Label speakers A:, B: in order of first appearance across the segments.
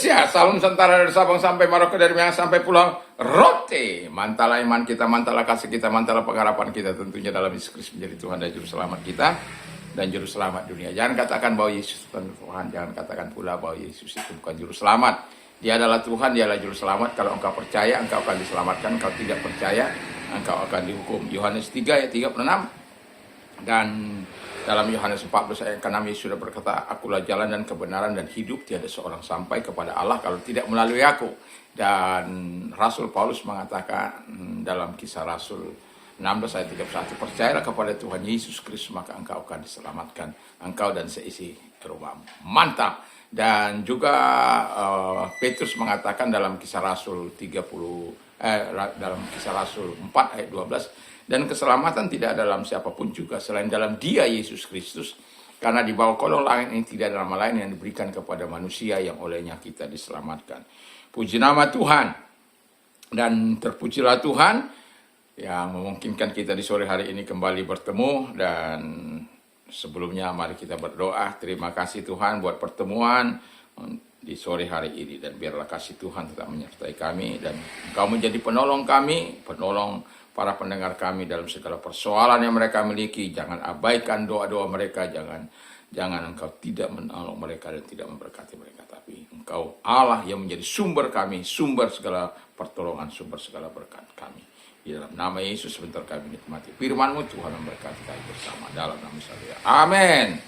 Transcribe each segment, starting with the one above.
A: Indonesia, Salam Nusantara dari Sabang sampai Merauke, dari Minang sampai Pulau Rote. Mantalah iman kita, mantalah kasih kita, mantalah pengharapan kita tentunya dalam Yesus Kristus menjadi Tuhan dan Juru Selamat kita dan Juru Selamat dunia. Jangan katakan bahwa Yesus bukan Tuhan, jangan katakan pula bahwa Yesus itu bukan Juru Selamat. Dia adalah Tuhan, dia adalah Juru Selamat. Kalau engkau percaya, engkau akan diselamatkan. Kalau tidak percaya, engkau akan dihukum. Yohanes 3 ayat 36. Dan dalam Yohanes 14 ayat ke-6 Yesus sudah berkata, akulah jalan dan kebenaran dan hidup, tiada seorang sampai kepada Allah kalau tidak melalui aku. Dan Rasul Paulus mengatakan dalam Kisah Rasul 16 ayat 31, percayalah kepada Tuhan Yesus Kristus maka engkau akan diselamatkan, engkau dan seisi rumahmu. Mantap. Dan juga Petrus mengatakan dalam Kisah Rasul 4 ayat 12, dan keselamatan tidak dalam siapapun juga selain dalam Dia Yesus Kristus, karena di bawah kolong langit ini tidak ada nama lain yang diberikan kepada manusia yang olehnya kita diselamatkan. Puji nama Tuhan, dan terpujilah Tuhan yang memungkinkan kita di sore hari ini kembali bertemu. Dan sebelumnya mari kita berdoa. Terima kasih Tuhan buat pertemuan di sore hari ini, dan biarlah kasih Tuhan tetap menyertai kami, dan Engkau menjadi penolong kami, penolong para pendengar kami dalam segala persoalan yang mereka miliki. Jangan abaikan doa-doa mereka, jangan Engkau tidak menolong mereka dan tidak memberkati mereka, tapi Engkau Allah yang menjadi sumber kami, sumber segala pertolongan, sumber segala berkat kami. Di dalam nama Yesus sebentar kami nikmati firman-Mu, Tuhan memberkati kami bersama dalam nama Yesus. Amin.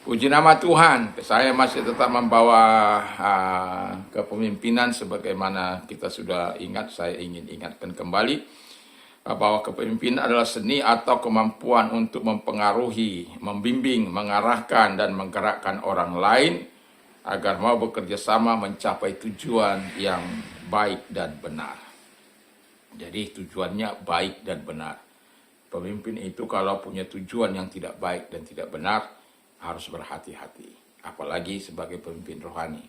A: Puji nama Tuhan. Saya masih tetap membawa kepemimpinan sebagaimana kita sudah ingat. Saya ingin ingatkan kembali bahwa kepemimpinan adalah seni atau kemampuan untuk mempengaruhi, membimbing, mengarahkan, dan menggerakkan orang lain agar mau bekerja sama mencapai tujuan yang baik dan benar. Jadi tujuannya baik dan benar. Pemimpin itu kalau punya tujuan yang tidak baik dan tidak benar, harus berhati-hati. Apalagi sebagai pemimpin rohani.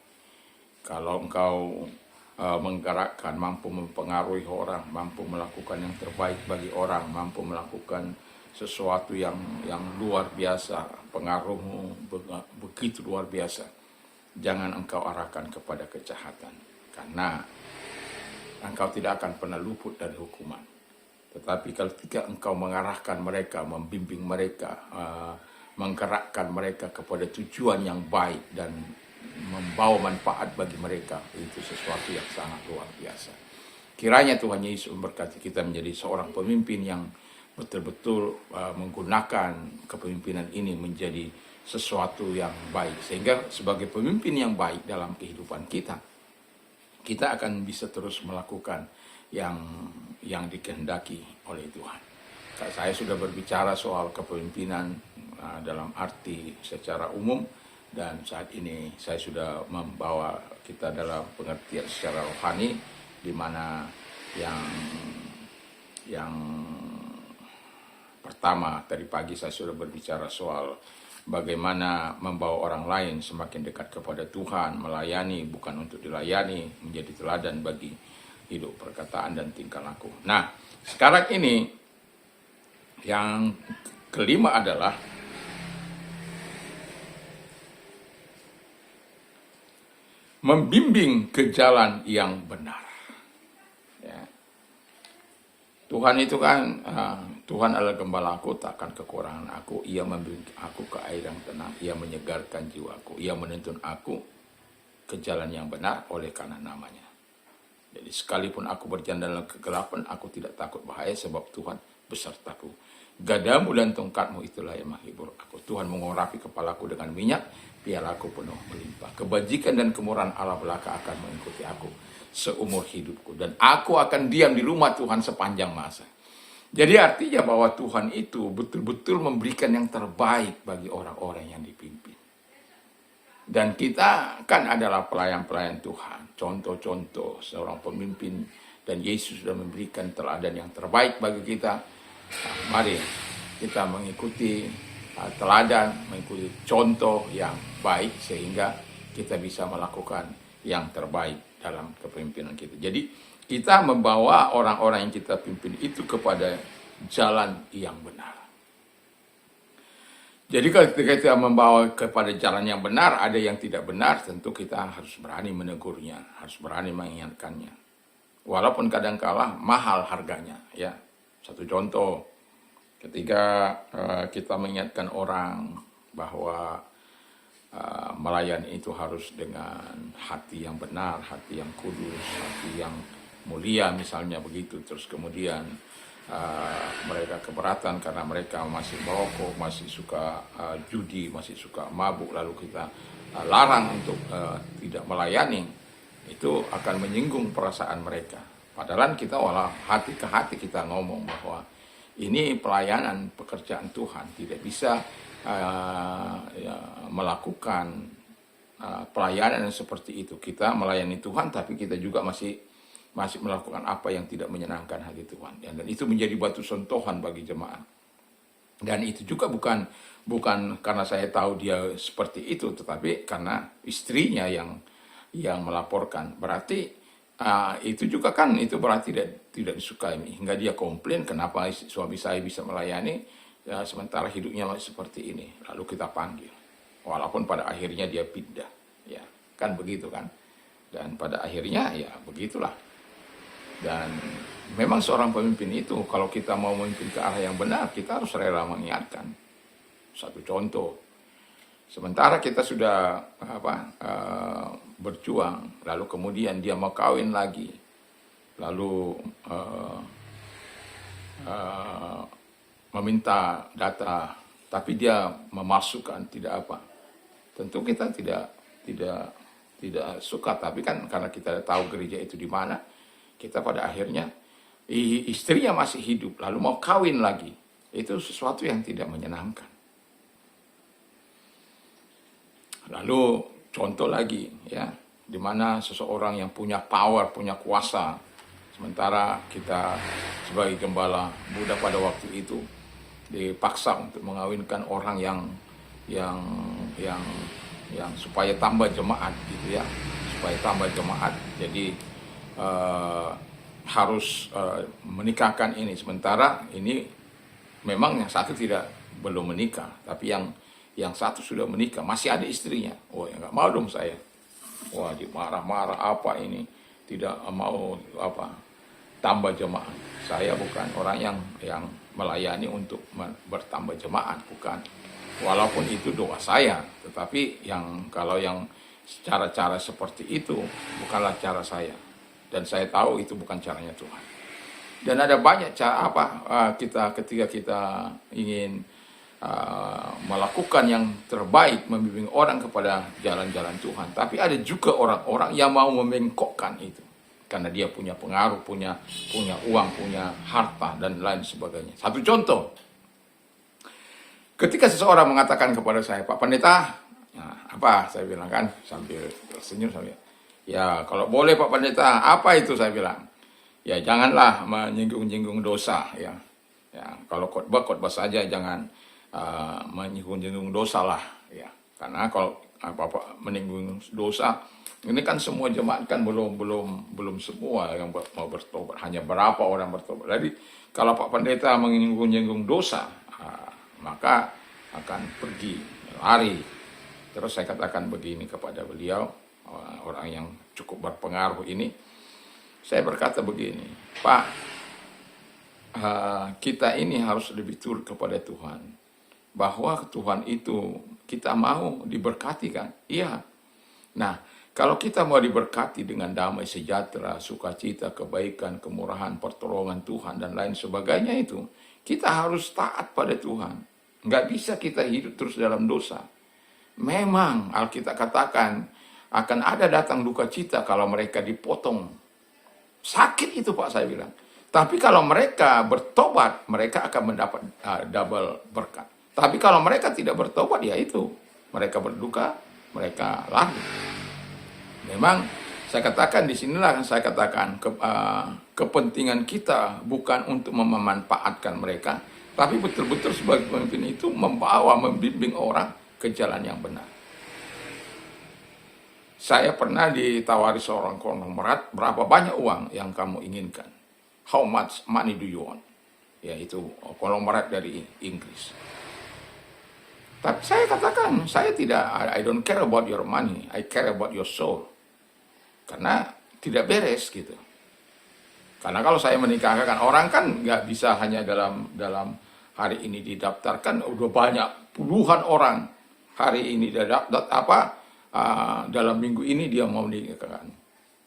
A: Kalau engkau menggerakkan, mampu mempengaruhi orang, mampu melakukan yang terbaik bagi orang, mampu melakukan sesuatu yang luar biasa, pengaruhmu begitu luar biasa, jangan engkau arahkan kepada kejahatan, karena engkau tidak akan pernah luput dari hukuman. Tetapi kalau tidak engkau mengarahkan mereka, membimbing mereka, menggerakkan mereka kepada tujuan yang baik dan membawa manfaat bagi mereka, itu sesuatu yang sangat luar biasa. Kiranya Tuhan Yesus memberkati kita menjadi seorang pemimpin yang betul-betul menggunakan kepemimpinan ini menjadi sesuatu yang baik, sehingga sebagai pemimpin yang baik dalam kehidupan kita, kita akan bisa terus melakukan yang dikehendaki oleh Tuhan. Saya sudah berbicara soal kepemimpinan dalam arti secara umum, dan saat ini saya sudah membawa kita dalam pengertian secara rohani, di mana yang pertama tadi pagi saya sudah berbicara soal bagaimana membawa orang lain semakin dekat kepada Tuhan, melayani bukan untuk dilayani, menjadi teladan bagi hidup, perkataan, dan tingkah laku. Nah, sekarang ini yang kelima adalah membimbing ke jalan yang benar. Ya. Tuhan itu kan, Tuhan adalah gembalaku, takkan kekurangan aku. Ia membimbing aku ke air yang tenang, ia menyegarkan jiwaku, ia menuntun aku ke jalan yang benar oleh karena namanya. Jadi sekalipun aku berjalan dalam kegelapan, aku tidak takut bahaya, sebab Tuhan besertaku. Gadamu dan tongkatmu itulah yang menghibur aku. Tuhan mengurapi kepalaku dengan minyak, pialaku penuh melimpah. Kebajikan dan kemurahan Allah belaka akan mengikuti aku seumur hidupku, dan aku akan diam di rumah Tuhan sepanjang masa. Jadi artinya bahwa Tuhan itu betul-betul memberikan yang terbaik bagi orang-orang yang dipimpin. Dan kita kan adalah pelayan-pelayan Tuhan, contoh-contoh seorang pemimpin, dan Yesus sudah memberikan teladan yang terbaik bagi kita. Nah, mari kita mengikuti teladan, mengikuti contoh yang baik, sehingga kita bisa melakukan yang terbaik dalam kepemimpinan kita. Jadi kita membawa orang-orang yang kita pimpin itu kepada jalan yang benar. Jadi kalau kita membawa kepada jalan yang benar, ada yang tidak benar, tentu kita harus berani menegurnya, harus berani mengingatkannya. Walaupun kadangkala mahal harganya, ya. Satu contoh, ketika kita mengingatkan orang bahwa melayani itu harus dengan hati yang benar, hati yang kudus, hati yang mulia misalnya begitu. Terus kemudian mereka keberatan karena mereka masih merokok, masih suka judi, masih suka mabuk, lalu kita larang untuk tidak melayani, itu akan menyinggung perasaan mereka. Padahal kita walau hati ke hati kita ngomong bahwa ini pelayanan pekerjaan Tuhan, tidak bisa melakukan pelayanan seperti itu. Kita melayani Tuhan, tapi kita juga masih melakukan apa yang tidak menyenangkan hati Tuhan. Dan itu menjadi batu sentuhan bagi jemaat. Dan itu juga bukan karena saya tahu dia seperti itu, tetapi karena istrinya yang melaporkan. Berarti itu juga kan, itu berarti tidak disukai. Hingga dia komplain, kenapa suami saya bisa melayani, sementara hidupnya masih seperti ini. Lalu kita panggil. Walaupun pada akhirnya dia pindah. Ya, kan begitu kan. Dan pada akhirnya ya begitulah. Dan memang seorang pemimpin itu, kalau kita mau memimpin ke arah yang benar, kita harus rela mengingatkan. Satu contoh, sementara kita sudah berjuang, lalu kemudian dia mau kawin lagi, lalu meminta data, tapi dia memasukkan tidak apa. Tentu kita tidak suka, tapi kan karena kita tahu gereja itu di mana, kita pada akhirnya istrinya masih hidup, lalu mau kawin lagi. Itu sesuatu yang tidak menyenangkan. Lalu contoh lagi, ya, di mana seseorang yang punya power, punya kuasa, sementara kita sebagai gembala muda pada waktu itu dipaksa untuk mengawinkan orang yang supaya tambah jemaat, gitu ya, supaya tambah jemaat. Jadi harus menikahkan ini, sementara ini memang yang satu belum menikah, tapi yang satu sudah menikah, masih ada istrinya. Oh ya, nggak mau dong saya. Wah, marah-marah apa ini, tidak mau tambah jemaat. Saya bukan orang yang melayani untuk bertambah jemaat, bukan. Walaupun itu doa saya, tetapi kalau yang cara-cara seperti itu bukanlah cara saya. Dan saya tahu itu bukan caranya Tuhan. Dan ada banyak cara ketika kita ingin melakukan yang terbaik, membimbing orang kepada jalan-jalan Tuhan. Tapi ada juga orang-orang yang mau membengkokkan itu. Karena dia punya pengaruh, punya uang, punya harta, dan lain sebagainya. Satu contoh. Ketika seseorang mengatakan kepada saya, Pak Pendeta, apa saya bilang kan, sambil tersenyum, ya kalau boleh Pak Pendeta, apa itu saya bilang? Ya janganlah menyinggung-nyinggung dosa, ya. Ya kalau khotbah saja, jangan menyinggung-nyinggung dosa lah, ya. Karena kalau apa menyinggung dosa, ini kan semua jemaat kan belum semua yang mau bertobat, hanya berapa orang bertobat. Jadi kalau Pak Pendeta menyinggung-nyinggung dosa, maka akan pergi lari. Terus saya katakan begini kepada beliau, orang yang cukup berpengaruh ini, saya berkata begini, Pak, kita ini harus lebih turut kepada Tuhan, bahwa Tuhan itu kita mau diberkati kan? Iya. Nah, kalau kita mau diberkati dengan damai sejahtera, sukacita, kebaikan, kemurahan, pertolongan Tuhan, dan lain sebagainya itu, kita harus taat pada Tuhan. Nggak bisa kita hidup terus dalam dosa. Memang Alkitab katakan, akan ada datang duka cita kalau mereka dipotong. Sakit itu Pak, saya bilang. Tapi kalau mereka bertobat, mereka akan mendapat double berkat. Tapi kalau mereka tidak bertobat, ya itu. Mereka berduka, mereka lari. Memang saya katakan, disinilah saya katakan kepentingan kita bukan untuk memanfaatkan mereka, tapi betul-betul sebagai pemimpin itu membimbing orang ke jalan yang benar. Saya pernah ditawari seorang konglomerat, berapa banyak uang yang kamu inginkan? How much money do you want? Yaitu konglomerat dari Inggris. Tapi saya katakan, saya tidak, I don't care about your money, I care about your soul. Karena tidak beres gitu. Karena kalau saya menikahkan orang kan nggak bisa hanya dalam hari ini didaftarkan, udah banyak puluhan orang hari ini dalam minggu ini dia mau menikahkan.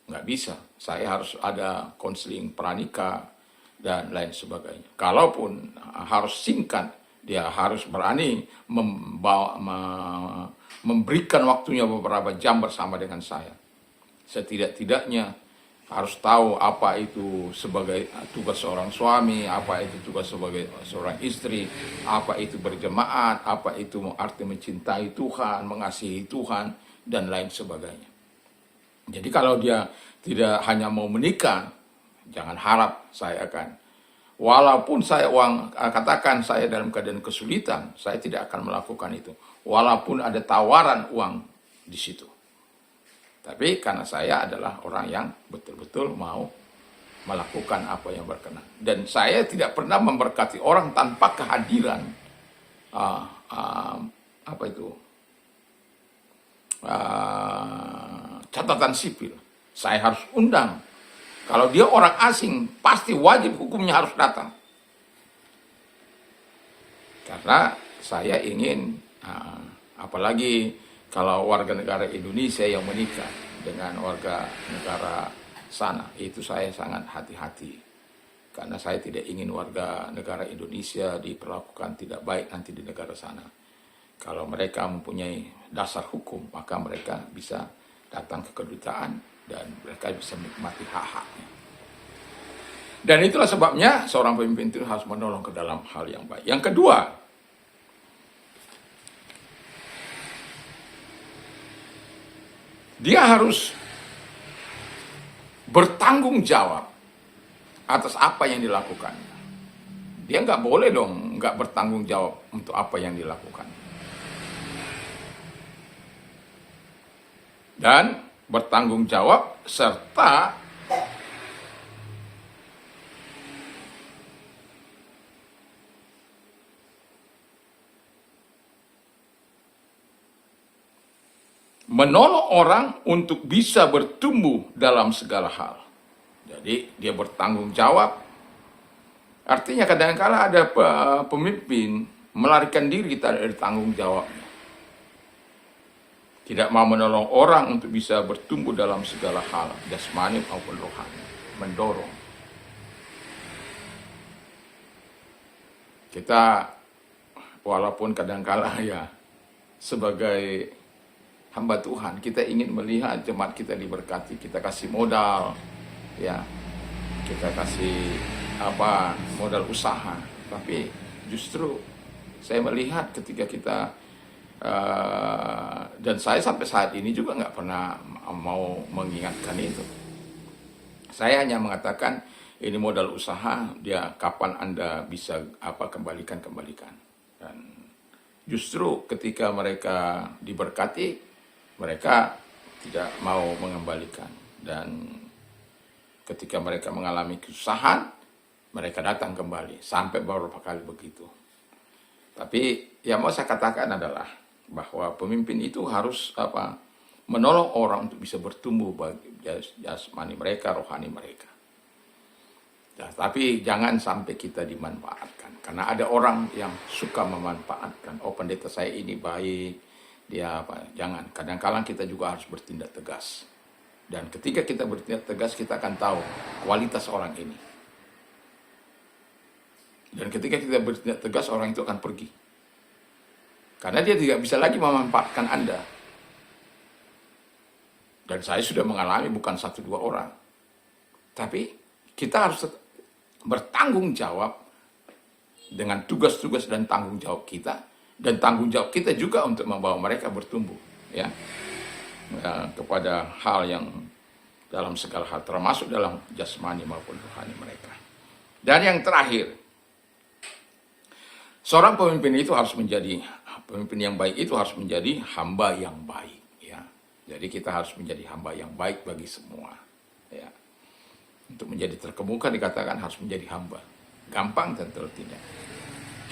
A: Nggak bisa. Saya harus ada konseling pranikah dan lain sebagainya. Kalaupun harus singkat, dia harus berani memberikan waktunya beberapa jam bersama dengan saya. Setidak-tidaknya harus tahu apa itu sebagai tugas seorang suami, apa itu tugas sebagai seorang istri, apa itu berjemaat, apa itu arti mencintai Tuhan, mengasihi Tuhan, dan lain sebagainya. Jadi kalau dia tidak hanya mau menikah, jangan harap saya akan, walaupun katakan saya dalam keadaan kesulitan, saya tidak akan melakukan itu. Walaupun ada tawaran uang di situ. Tapi karena saya adalah orang yang betul-betul mau melakukan apa yang berkenan. Dan saya tidak pernah memberkati orang tanpa kehadiran catatan sipil. Saya harus undang. Kalau dia orang asing, pasti wajib hukumnya harus datang. Karena saya ingin, apalagi kalau warga negara Indonesia yang menikah dengan warga negara sana, itu saya sangat hati-hati. Karena saya tidak ingin warga negara Indonesia diperlakukan tidak baik nanti di negara sana. Kalau mereka mempunyai dasar hukum, maka mereka bisa datang ke kedutaan dan mereka bisa menikmati hak-haknya. Dan itulah sebabnya seorang pemimpin itu harus menolong ke dalam hal yang baik. Yang kedua, dia harus bertanggung jawab atas apa yang dilakukan. Dia nggak boleh dong nggak bertanggung jawab untuk apa yang dilakukan. Dan bertanggung jawab serta menolong orang untuk bisa bertumbuh dalam segala hal. Jadi dia bertanggung jawab. Artinya kadang-kala ada pemimpin melarikan diri dari tanggung jawabnya. Tidak mau menolong orang untuk bisa bertumbuh dalam segala hal, jasmani maupun rohani, mendorong. Kita walaupun kadang-kala ya sebagai hamba Tuhan, kita ingin melihat jemaat kita diberkati, kita kasih modal, ya, kita kasih modal usaha. Tapi justru saya melihat ketika kita dan saya sampai saat ini juga nggak pernah mau mengingatkan itu. Saya hanya mengatakan ini modal usaha, dia kapan Anda bisa kembalikan. Dan justru ketika mereka diberkati, mereka tidak mau mengembalikan. Dan ketika mereka mengalami kesusahan, mereka datang kembali sampai beberapa kali begitu. Tapi yang mau saya katakan adalah bahwa pemimpin itu harus menolong orang untuk bisa bertumbuh bagi jasmani mereka, rohani mereka. Ya, tapi jangan sampai kita dimanfaatkan, karena ada orang yang suka memanfaatkan. Oh, pendeta saya ini baik, dia jangan. Kadang-kadang kita juga harus bertindak tegas. Dan ketika kita bertindak tegas, kita akan tahu kualitas orang ini. Dan ketika kita bertindak tegas, orang itu akan pergi. Karena dia tidak bisa lagi memanfaatkan Anda. Dan saya sudah mengalami bukan 1-2 orang. Tapi kita harus bertanggung jawab dengan tugas-tugas dan tanggung jawab kita. Dan tanggung jawab kita juga untuk membawa mereka bertumbuh. Ya, kepada hal yang dalam segala hal, termasuk dalam jasmani maupun rohani mereka. Dan yang terakhir, seorang pemimpin itu harus menjadi pemimpin yang baik, itu harus menjadi hamba yang baik, ya. Jadi kita harus menjadi hamba yang baik bagi semua, ya. Untuk menjadi terkemuka dikatakan harus menjadi hamba. Gampang? Tentu tidak.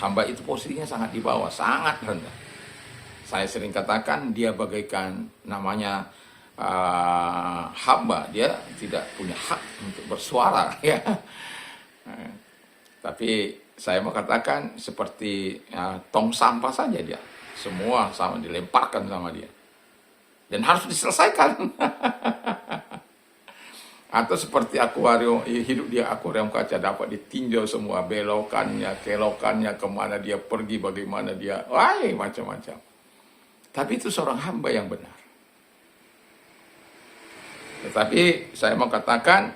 A: Hamba itu posisinya sangat di bawah, sangat rendah. Saya sering katakan dia bagaikan namanya hamba, dia tidak punya hak untuk bersuara ya. Tapi saya mau katakan seperti tong sampah saja dia. Semua sama dilemparkan sama dia. Dan harus diselesaikan. Atau seperti akuarium, hidup dia akuarium kaca, dapat ditinjau semua belokannya, kelokannya, kemana dia pergi, bagaimana dia, macam-macam. Tapi itu seorang hamba yang benar. Tetapi saya mau katakan,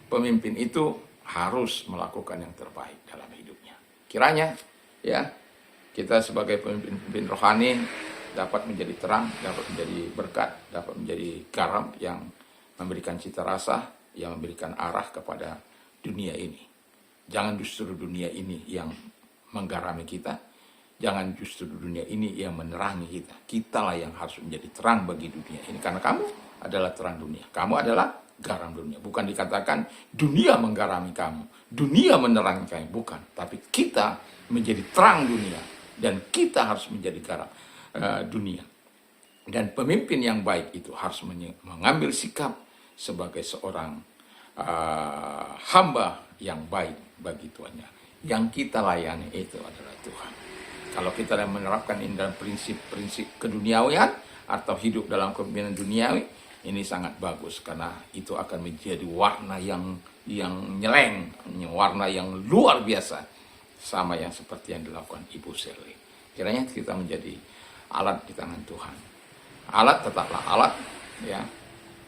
A: pemimpin itu harus melakukan yang terbaik dalam hidupnya. Kiranya, ya, kita sebagai pemimpin rohani dapat menjadi terang, dapat menjadi berkat, dapat menjadi garam yang memberikan cita rasa, yang memberikan arah kepada dunia ini. Jangan justru dunia ini yang menggarami kita. Jangan justru dunia ini yang menerangi kita. Kitalah yang harus menjadi terang bagi dunia ini. Karena kamu adalah terang dunia. Kamu adalah garam dunia. Bukan dikatakan dunia menggarami kamu. Dunia menerangi kamu. Bukan. Tapi kita menjadi terang dunia. Dan kita harus menjadi garam dunia. Dan pemimpin yang baik itu harus mengambil sikap sebagai seorang hamba yang baik bagi Tuhannya. Yang kita layani itu adalah Tuhan. Kalau kita menerapkan ini dalam prinsip-prinsip keduniawian atau hidup dalam kepemimpinan duniawi, ini sangat bagus karena itu akan menjadi warna yang nyeleng, warna yang luar biasa, sama yang seperti yang dilakukan Ibu Shirley. Kiranya kita menjadi alat di tangan Tuhan. Alat tetaplah alat, ya.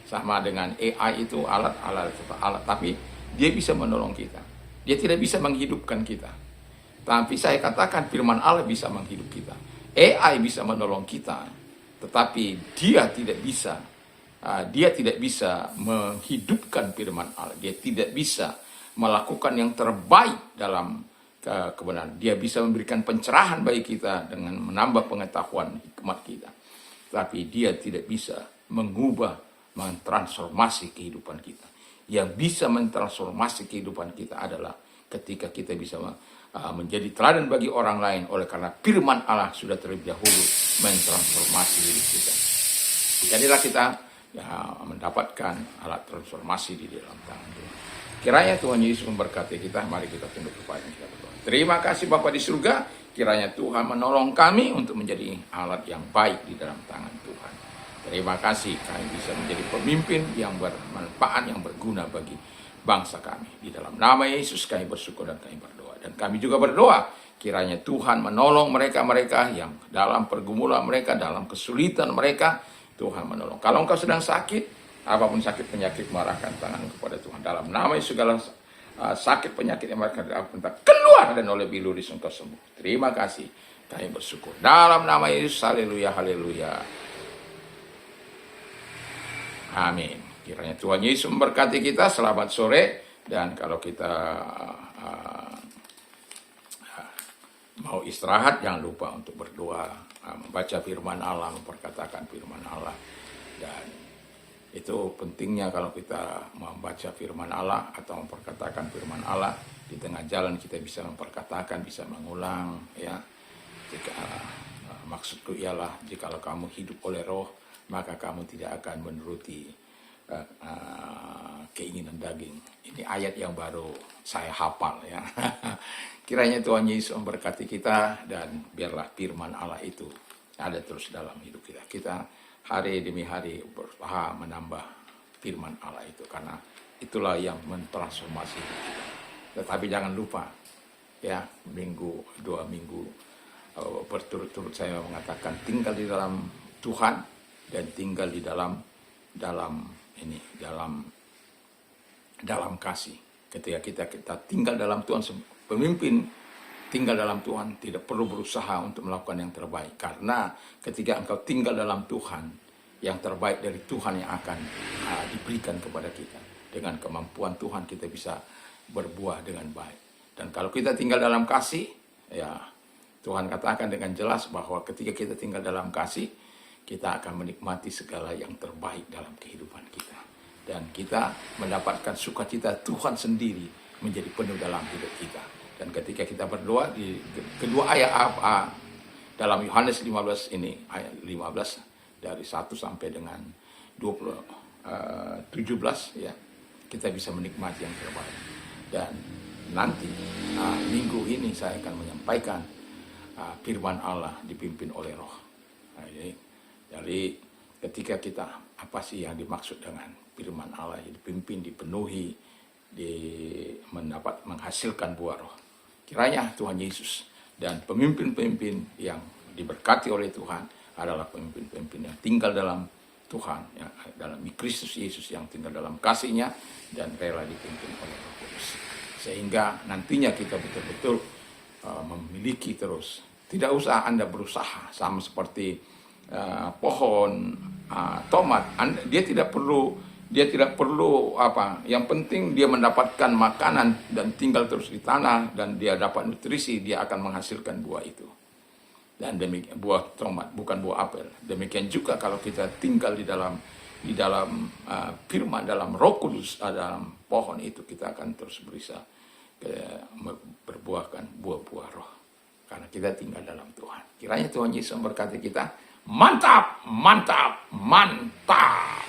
A: Sama dengan AI itu alat tetap alat, tapi dia bisa menolong kita. Dia tidak bisa menghidupkan kita. Tapi saya katakan firman Allah bisa menghidup kita. AI bisa menolong kita, tetapi dia tidak bisa menghidupkan firman Allah. Dia tidak bisa melakukan yang terbaik dalam kebenaran. Dia bisa memberikan pencerahan bagi kita dengan menambah pengetahuan hikmat kita. Tapi dia tidak bisa mentransformasi kehidupan kita. Yang bisa mentransformasi kehidupan kita adalah ketika kita bisa menjadi teladan bagi orang lain, oleh karena firman Allah sudah terlebih dahulu mentransformasi hidup kita. Jadilah kita mendapatkan alat transformasi di dalam tangan Tuhan. Kiranya Tuhan Yesus memberkati kita. Mari kita tunduk kepada kita berdoa. Terima kasih Bapa di surga. Kiranya Tuhan menolong kami untuk menjadi alat yang baik di dalam tangan Tuhan. Terima kasih kami bisa menjadi pemimpin yang bermanfaat, yang berguna bagi bangsa kami. Di dalam nama Yesus kami bersyukur dan kami berdoa. Dan kami juga berdoa kiranya Tuhan menolong mereka-mereka yang dalam pergumulan mereka, dalam kesulitan mereka, Tuhan menolong. Kalau engkau sedang sakit, apapun sakit penyakit, marahkan tangan kepada Tuhan. Dalam nama Yesus segala sakit penyakit yang mereka keluar dan oleh biluris engkau sembuh. Terima kasih kami bersyukur. Dalam nama Yesus, haleluya, haleluya. Amin. Kiranya Tuhan Yesus memberkati kita. Selamat sore. Dan kalau kita mau istirahat, jangan lupa untuk berdoa, membaca firman Allah, memperkatakan firman Allah. Dan itu pentingnya kalau kita membaca firman Allah atau memperkatakan firman Allah. Di tengah jalan kita bisa memperkatakan, bisa mengulang. Ya. Maksudku ialah, jikalau kamu hidup oleh roh, maka kamu tidak akan menuruti keinginan daging. Ini ayat yang baru saya hafal ya. Kiranya Tuhan Yesus memberkati kita, dan biarlah firman Allah itu ada terus dalam hidup kita. Kita hari demi hari berusaha menambah firman Allah itu, karena itulah yang mentransformasi hidup kita. Tetapi jangan lupa ya, dua minggu berturut-turut saya mengatakan tinggal di dalam Tuhan dan tinggal di dalam kasih. Ketika kita tinggal dalam Tuhan, pemimpin tinggal dalam Tuhan tidak perlu berusaha untuk melakukan yang terbaik, karena ketika engkau tinggal dalam Tuhan, yang terbaik dari Tuhan yang akan diberikan kepada kita. Dengan kemampuan Tuhan kita bisa berbuah dengan baik. Dan kalau kita tinggal dalam kasih, ya Tuhan katakan dengan jelas bahwa ketika kita tinggal dalam kasih, kita akan menikmati segala yang terbaik dalam kehidupan kita. Dan kita mendapatkan sukacita Tuhan sendiri menjadi penuh dalam hidup kita. Dan ketika kita berdoa di kedua ayat dalam Yohanes 15 ini, ayat 15 dari 1 sampai dengan 17 ya, kita bisa menikmati yang terbaik. Dan nanti minggu ini saya akan menyampaikan firman Allah dipimpin oleh Roh. Jadi ketika kita, apa sih yang dimaksud dengan firman Allah yang dipimpin, dipenuhi, menghasilkan buah Roh. Kiranya Tuhan Yesus dan pemimpin-pemimpin yang diberkati oleh Tuhan adalah pemimpin-pemimpin yang tinggal dalam Tuhan, ya, dalam Kristus Yesus yang tinggal dalam kasih-Nya dan rela dipimpin oleh Roh Kudus. Sehingga nantinya kita betul-betul memiliki terus. Tidak usah Anda berusaha sama seperti pohon tomat. Dia tidak perlu apa. Yang penting dia mendapatkan makanan dan tinggal terus di tanah dan dia dapat nutrisi, dia akan menghasilkan buah itu. Dan demikian buah tomat, bukan buah apel. Demikian juga kalau kita tinggal di dalam firman, dalam Roh Kudus, dalam pohon itu, kita akan terus berusaha berbuahkan buah-buah Roh. Karena kita tinggal dalam Tuhan. Kiranya Tuhan Yesus memberkati kita. Mantap, mantap, mantap.